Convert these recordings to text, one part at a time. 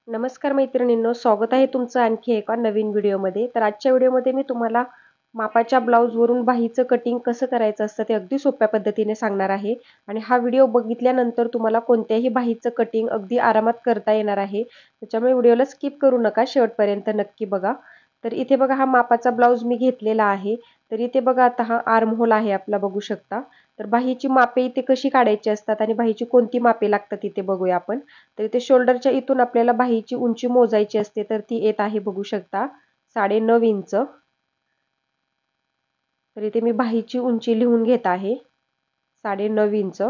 नमस्कार मैत्रिणींनो, स्वागत आहे तुमचं आणखी एका नवीन व्हिडिओमध्ये. तर आजच्या व्हिडिओमध्ये मी तुम्हाला मापाच्या ब्लाऊजवरून बाहीचं कटिंग कसं करायचं असतं ते अगदी सोप्या पद्धतीने सांगणार आहे. आणि हा व्हिडिओ बघितल्यानंतर तुम्हाला कोणत्याही बाहीचं कटिंग अगदी आरामात करता येणार आहे. त्याच्यामुळे व्हिडिओला स्किप करू नका, शेवटपर्यंत नक्की बघा. तर इथे बघा, हा मापाचा ब्लाऊज मी घेतलेला आहे. तर इथे बघा, आता हा आर्म होल आहे आपला, बघू शकता. तर बाहीची मापे इथे कशी काढायची असतात आणि बाहीची कोणती मापे लागतात इथे बघूया आपण. तर इथे शोल्डरच्या इथून आपल्याला बाहीची उंची मोजायची असते, तर ती येत आहे बघू शकता 9.5 इंच. तर इथे मी बाहीची उंची लिहून घेत आहे 9.5 इंच.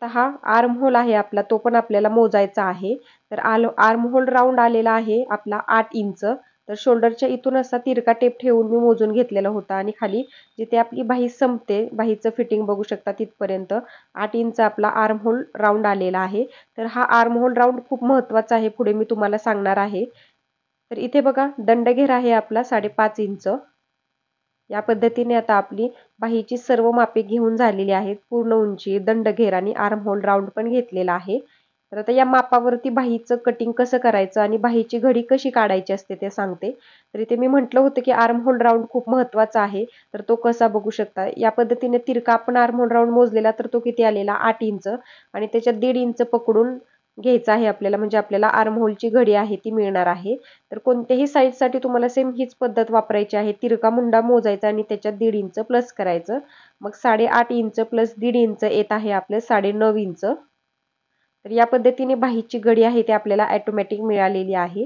आता हा आर्म होल आहे आपला, तो पण आपल्याला मोजायचा आहे. तर आर्म होल राऊंड आलेला आहे आपला 8 इंच. तर शोल्डरच्या इथून असा तिरका टेप ठेवून मी मोजून घेतलेला होता आणि खाली जिथे आपली बाही संपते, बाहीचं फिटिंग बघू शकता तिथपर्यंत 8 इंच आपला आर्म होल राऊंड आलेला आहे. तर हा आर्म होल राऊंड खूप महत्त्वाचा आहे, पुढे मी तुम्हाला सांगणार आहे. तर इथे बघा, दंडघेर आहे आपला 5.5 इंच. या पद्धतीने आता आपली बाहीची सर्व मापे घेऊन झालेली आहेत. पूर्ण उंची, दंडघेर आणि आर्म होल राऊंड पण घेतलेला आहे. तर आता या मापावरती बाहीचं कटिंग कसं करायचं आणि बाहीची घडी कशी काढायची असते ते सांगते. तर इथे मी म्हटलं होतं की आर्म होल राऊंड खूप महत्त्वाचा आहे. तर तो कसा बघू शकता. या पद्धतीने तिरका आपण आर्म होल राऊंड मोजलेला, तर तो किती आलेला 8 इंच आणि त्याच्यात 1.5 इंच पकडून घ्यायचा आहे आपल्याला, म्हणजे आपल्याला आर्म होलची घडी आहे ती मिळणार आहे. तर कोणत्याही साईजसाठी तुम्हाला सेम हीच पद्धत वापरायची आहे. तिरका मुंडा मोजायचा आणि त्याच्यात 1.5 इंच प्लस करायचं. मग 8.5 इंच प्लस 1.5 इंच येत आहे आपलं 9.5 इंच. तर या पद्धतीने बाहीची घडी आहे ती आपल्याला ऑटोमॅटिक मिळालेली आहे.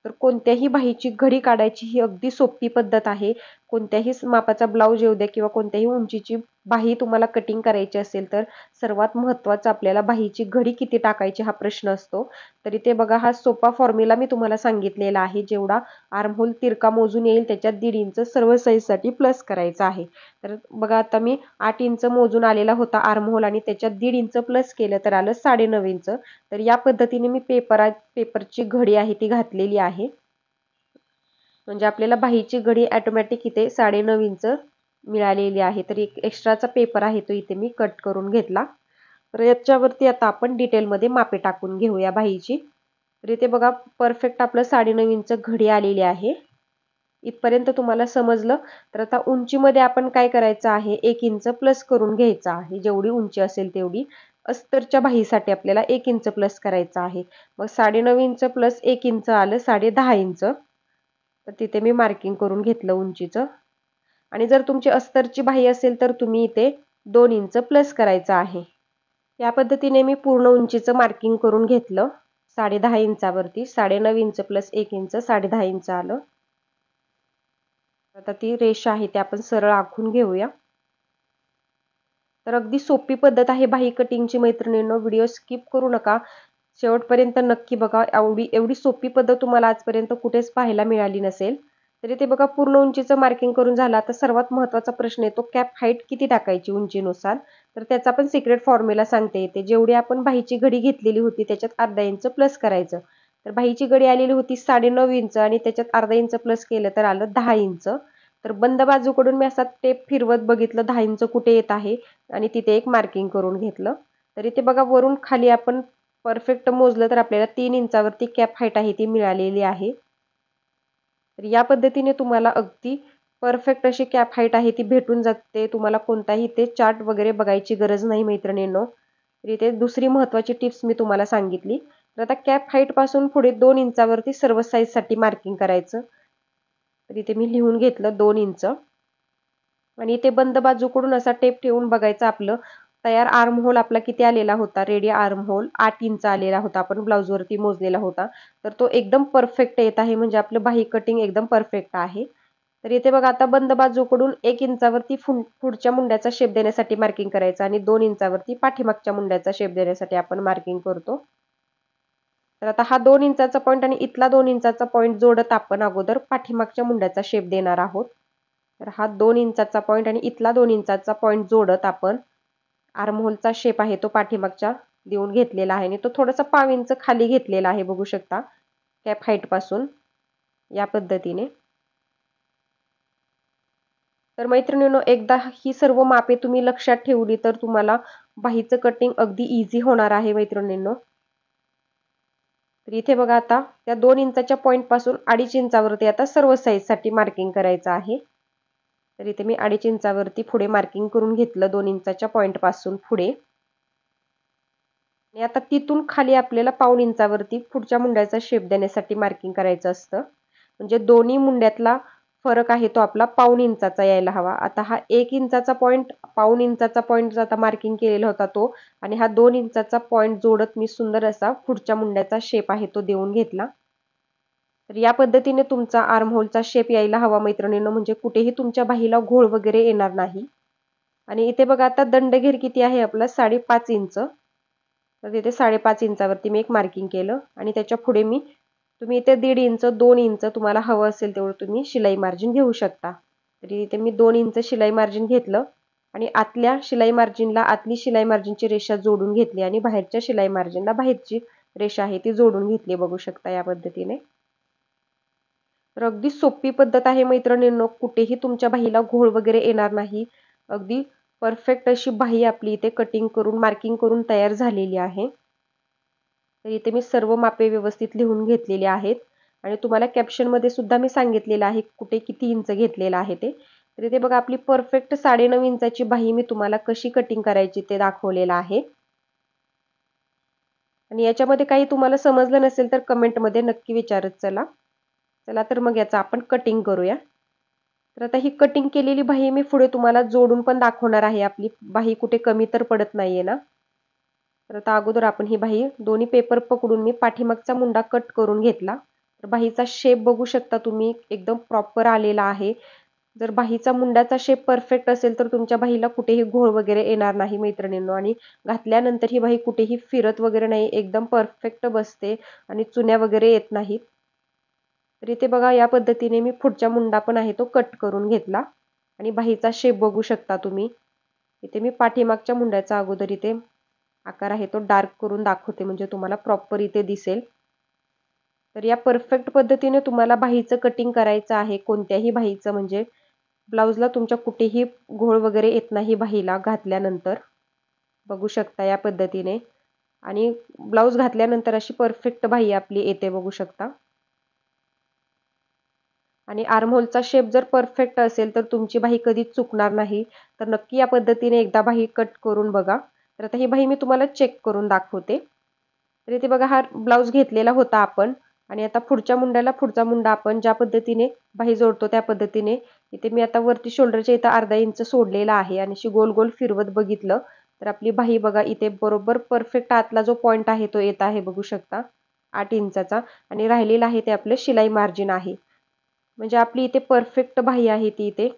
तर कोणत्याही बाहीची घडी काढायची ही अगदी सोपी पद्धत आहे. कोणत्याही मापाचा ब्लाऊज येऊ द्या किंवा कोणत्याही उंचीची बाही तुम्हाला कटिंग करायची असेल, तर सर्वात महत्त्वाचं आपल्याला बाहीची घडी किती टाकायची हा प्रश्न असतो. तर इथे बघा, हा सोपा फॉर्म्युला मी तुम्हाला सांगितलेला आहे. जेवढा आर्महोल तिरका मोजून येईल त्याच्यात 1.5 इंच सर्व साईजसाठी प्लस करायचा आहे. तर बघा, आता मी 8 इंच मोजून आलेला होता आर्महोल आणि त्याच्यात 1.5 इंच प्लस केलं तर आलं 9.5 इंच. तर या पद्धतीने मी पेपरची घडी आहे ती घातलेली आहे. म्हणजे आपल्याला बाहीची घडी ऑटोमॅटिक इथे 9.5 इंच मिळालेली आहे. तर एक एक्स्ट्राचा पेपर आहे तो इथे मी कट करून घेतला. तर याच्यावरती आता आपण डिटेलमध्ये मापे टाकून घेऊया बाहीची. तर इथे बघा, परफेक्ट आपलं 9.5 इंच घडी आलेली आहे. इथपर्यंत तुम्हाला समजलं. तर आता उंचीमध्ये आपण काय करायचं आहे, 1 इंच प्लस करून घ्यायचं आहे. जेवढी उंची असेल तेवढी. अस्तरच्या बाहीसाठी आपल्याला 1 इंच प्लस करायचं आहे. मग 9.5 इंच प्लस 1 इंच आलं 10.5 इंच. तर तिथे मी मार्किंग करून घेतलं उंचीचं. आणि जर तुमची अस्तरची बाही असेल तर तुम्ही इथे 2 इंच प्लस करायचं आहे. या पद्धतीने मी पूर्ण उंचीचं मार्किंग करून घेतलं 10.5 इंचावरती. 9.5 इंच प्लस 1 इंच 10.5 इंच आलं. आता ती रेषा आहे ती आपण सरळ आखून घेऊया. तर अगदी सोपी पद्धत आहे बाही कटिंगची मैत्रिणींनो. व्हिडिओ स्किप करू नका, शेवटपर्यंत नक्की बघा. एवढी सोपी पद्धत तुम्हाला आजपर्यंत कुठेच पाहायला मिळाली नसेल. तर इथे बघा, पूर्ण उंचीचं मार्किंग करून झालं. आता सर्वात महत्त्वाचा प्रश्न येतो, कॅप हाईट किती टाकायची उंचीनुसार. तर त्याचा पण सिक्रेट फॉर्म्युला सांगते इथे. जेवढी आपण बाहीची घडी घेतलेली होती त्याच्यात अर्धा इंच प्लस करायचं. तर बाहीची घडी आलेली होती 9.5 इंच आणि त्याच्यात अर्धा इंच प्लस केलं तर आलं 10 इंच. तर बंद बाजूकडून मी असा टेप फिरवत बघितलं 10 इंच कुठे येत आहे आणि तिथे एक मार्किंग करून घेतलं. तर इथे बघा, वरून खाली आपण परफेक्ट मोजलं तर आपल्याला 3 इंचावरती कॅप हाईट आहे ती मिळालेली आहे. तर या पद्धतीने तुम्हाला अगदी परफेक्ट अशी कॅप हाईट आहे ती भेटून जाते. तुम्हाला कोणताही इथे चार्ट वगैरे बघायची गरज नाही मैत्रिणींनो. तर इथे दुसरी महत्त्वाची टिप्स मी तुम्हाला सांगितली. तर आता कॅप हाईटपासून पुढे 2 इंचावरती सर्व साईजसाठी मार्किंग करायचं. तर इथे मी लिहून घेतलं 2 इंच. आणि इथे बंद बाजूकडून असा टेप ठेवून बघायचं आपलं तयार आर्म होल आपला किती आलेला होता. रेडी आर्म होल 8 इंच आलेला होता, आपण ब्लाऊजवरती मोजलेला होता. तर तो एकदम परफेक्ट येत आहे, म्हणजे आपलं बाही कटिंग एकदम परफेक्ट आहे. तर इथे बघा, आता बंद बाजूकडून 1 इंचावरती पुढच्या मुंड्याचा शेप देण्यासाठी मार्किंग करायचं आणि 2 इंचावरती पाठीमागच्या मुंड्याचा शेप देण्यासाठी आपण मार्किंग करतो. तर आता हा 2 इंचाचा पॉईंट आणि इथला 2 इंचाचा पॉईंट जोडत आपण अगोदर पाठीमागच्या मुंड्याचा शेप देणार आहोत. तर हा 2 इंचाचा पॉईंट आणि इथला 2 इंचाचा पॉईंट जोडत आपण आर्महोलचा शेप आहे तो पाठीमागच्या देऊन घेतलेला आहे आणि तो थोडासा 5 इंच खाली घेतलेला आहे बघू शकता कॅप हाईट पासून. या पद्धतीने. तर मैत्रिणींनो, एकदा ही सर्व मापे तुम्ही लक्षात ठेवली तर तुम्हाला बाहीचं कटिंग अगदी इझी होणार आहे मैत्रिणींनो. तर इथे बघा आता त्या 2 इंचाच्या पॉईंट पासून 2.5 इंचावरती आता सर्व साईजसाठी मार्किंग करायचं आहे. तर इथे मी 2.5 इंचावरती पुढे मार्किंग करून घेतलं 2 इंचाच्या पॉईंट पासून पुढे. आणि आता तिथून खाली आपल्याला पाऊण इंचावरती पुढच्या मुंड्याचा शेप देण्यासाठी मार्किंग करायचं असतं. म्हणजे दोन्ही मुंड्यातला फरक आहे तो आपला पाऊण इंचाचा यायला हवा. आता हा 1 इंचाचा पॉईंट, पाऊण इंचाचा पॉईंट आता मार्किंग केलेला होता तो, आणि हा 2 इंचाचा पॉईंट जोडत मी सुंदर असा पुढच्या मुंड्याचा शेप आहे तो देऊन घेतला. तर या पद्धतीने तुमचा आर्महोलचा शेप यायला हवा मैत्रिणींनो, म्हणजे कुठेही तुमच्या बाहीला घोळ वगैरे येणार नाही. आणि इथे बघा आता दंडघेर किती आहे आपला 5.5 इंच. तर तिथे 5.5 इंचावरती मी एक मार्किंग केलं आणि त्याच्या पुढे तुम्ही इथे 1.5 इंच 2 इंच तुम्हाला हवं असेल तेवढं तुम्ही शिलाई मार्जिन घेऊ शकता. तरी इथे मी 2 इंच शिलाई मार्जिन घेतलं आणि आतल्या शिलाई मार्जिनला आतली शिलाई मार्जिनची रेषा जोडून घेतली आणि बाहेरच्या शिलाई मार्जिनला बाहेरची रेषा आहे ती जोडून घेतली. बघू शकता या पद्धतीने. तर अगदी सोपी पद्धत आहे मैत्रिणींनो, कुठेही तुमच्या बाहीला घोळ वगैरे येणार नाही. अगदी परफेक्ट अशी बाही आपली इथे कटिंग करून मार्किंग करून तयार झालेली आहे. तर इथे मी सर्व मापे व्यवस्थित लिहून घेतलेली आहेत आणि तुम्हाला कॅप्शनमध्ये सुद्धा मी सांगितलेलं आहे कुठे किती इंच घेतलेलं आहे ते. तर इथे बघा आपली परफेक्ट 9.5 इंचाची बाही मी तुम्हाला कशी कटिंग करायची ते दाखवलेलं आहे. आणि याच्यामध्ये काही तुम्हाला समजलं नसेल तर कमेंटमध्ये नक्की विचारत चला. चला तर मग याचं आपण कटिंग करूया. तर आता ही कटिंग केलेली बाही मी पुढे तुम्हाला जोडून पण दाखवणार आहे. आपली बाही कुठे कमी तर पडत नाहीये ना. तर आता अगोदर आपण ही बाही दोन्ही पेपर पकडून मी पाठीमागचा मुंडा कट करून घेतला. तर बाहीचा शेप बघू शकता तुम्ही एकदम प्रॉपर आलेला आहे. जर बाहीचा मुंड्याचा शेप परफेक्ट असेल तर तुमच्या बाहीला कुठेही घोळ वगैरे येणार नाही मैत्रिणींनो, आणि घातल्यानंतर ही बाही कुठेही फिरत वगैरे नाही, एकदम परफेक्ट बसते आणि चुन्या वगैरे येत नाहीत. तर इथे बघा या पद्धतीने मी पुढचा मुंडा पण आहे तो कट करून घेतला आणि बाहीचा शेप बघू शकता तुम्ही. इथे मी पाठीमागच्या मुंड्याचा अगोदर इथे आकार आहे तो डार्क करून दाखवते म्हणजे तुम्हाला प्रॉपर इथे दिसेल. तर या परफेक्ट पद्धतीने तुम्हाला बाहीचं कटिंग करायचं आहे, कोणत्याही बाहीचं, म्हणजे ब्लाउजला तुमच्या कुठेही घोळ वगैरे येत नाही बाहीला घातल्यानंतर. बघू शकता या पद्धतीने. आणि ब्लाउज घातल्यानंतर अशी परफेक्ट बाही आपली येते बघू शकता. आणि आर्महोलचा शेप जर परफेक्ट असेल तर तुमची बाही कधीच चुकणार नाही. तर नक्की या पद्धतीने एकदा बाही कट करून बघा. तर आता ही बाही मी तुम्हाला चेक करून दाखवते. तर इथे बघा हा ब्लाउज घेतलेला होता आपण, आणि आता पुढच्या मुंड्याला पुढचा मुंडा आपण ज्या पद्धतीने बाही जोडतो त्या पद्धतीने इथे मी आता वरती शोल्डरच्या इथं अर्धा इंच सोडलेला आहे आणि अशी गोल गोल फिरवत बघितलं तर आपली बाही बघा इथे बरोबर परफेक्ट आतला जो पॉईंट आहे तो येत आहे बघू शकता 8 इंचाचा, आणि राहिलेला आहे ते आपले शिलाई मार्जिन आहे. म्हणजे आपली इथे परफेक्ट बाही आहे ती इथे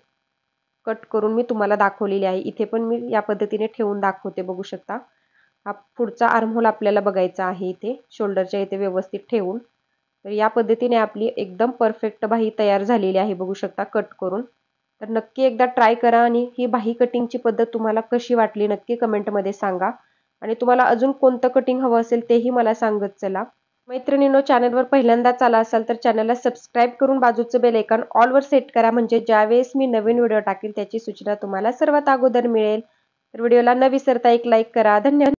कट करून मी तुम्हाला दाखवलेली आहे. इथे पण मी या पद्धतीने ठेवून दाखवते बघू शकता. हा पुढचा आर्महोल आपल्याला बघायचा आहे इथे शोल्डरच्या इथे व्यवस्थित ठेवून. तर या पद्धतीने आपली एकदम परफेक्ट बाही तयार झालेली आहे बघू शकता कट करून. तर नक्की एकदा ट्राय करा आणि ही बाही कटिंगची पद्धत तुम्हाला कशी वाटली नक्की कमेंटमध्ये सांगा. आणि तुम्हाला अजून कोणतं कटिंग हवं असेल तेही मला सांगत चला. मैत्रिणींनो, चॅनलवर पहिल्यांदाच आला असाल तर चॅनलला सबस्क्राईब करून बाजूचं बेल आयकॉन ऑलवर सेट करा, म्हणजे ज्यावेळेस मी नवीन व्हिडिओ टाकेल त्याची सूचना तुम्हाला सर्वात अगोदर मिळेल. तर व्हिडिओला न विसरता एक लाईक करा. धन्यवाद.